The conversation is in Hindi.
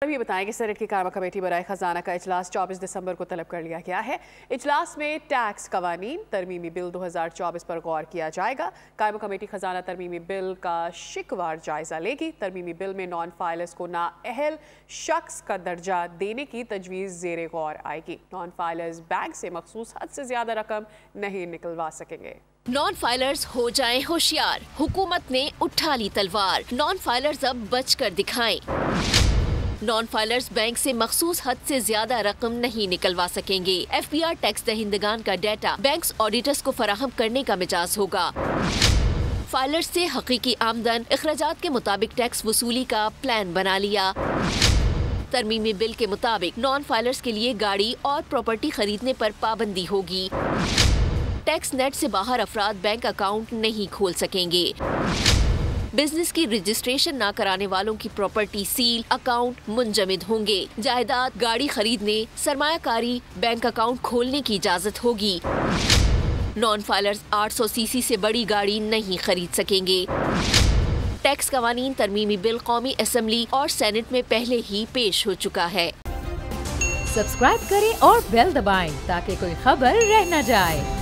अभी बताएं कि सेनेट की कायमा कमेटी बराए खजाना का इजलास 24 दिसंबर को तलब कर लिया गया है। इजलास में टैक्स कवानीन तरमीमी बिल 2024 पर गौर किया जाएगा। कायमा कमेटी खजाना तरमीमी बिल का शिकवार जायजा लेगी। तरमीमी बिल में नॉन फाइलर्स को नाअहल शख्स का दर्जा देने की तजवीज़ ज़ेरे गौर आएगी। नॉन फाइलर्स बैंक से मखसूस हद से ज्यादा रकम नहीं निकलवा सकेंगे। नॉन फाइलर्स हो जाएं होशियार, हुकूमत ने उठा ली तलवार। नॉन फाइलर्स अब बचकर दिखाएं। नॉन फाइलर्स बैंक से मखसूस हद से ज्यादा रकम नहीं निकलवा सकेंगे। FBR टैक्स दहिंदगान का डाटा बैंक्स ऑडिटर्स को फराहम करने का मिजाज होगा। फाइलर्स से हकीकी आमदन अखराजात के मुताबिक टैक्स वसूली का प्लान बना लिया। तरमीमी बिल के मुताबिक नॉन फाइलर्स के लिए गाड़ी और प्रॉपर्टी खरीदने पर पाबंदी होगी। टैक्स नेट से बाहर अफराद बैंक अकाउंट नहीं खोल सकेंगे। बिजनेस की रजिस्ट्रेशन ना कराने वालों की प्रॉपर्टी सील, अकाउंट मुंजमद होंगे। जायदाद, गाड़ी खरीदने, सरमायाकारी, बैंक अकाउंट खोलने की इजाजत होगी। नॉन फाइलर्स 800 सीसी से बड़ी गाड़ी नहीं खरीद सकेंगे। टैक्स कवानीन तरमीमी बिल कौमी असम्बली और सेनेट में पहले ही पेश हो चुका है। सब्सक्राइब करें और बेल दबाएं ताकि कोई खबर रह न जाए।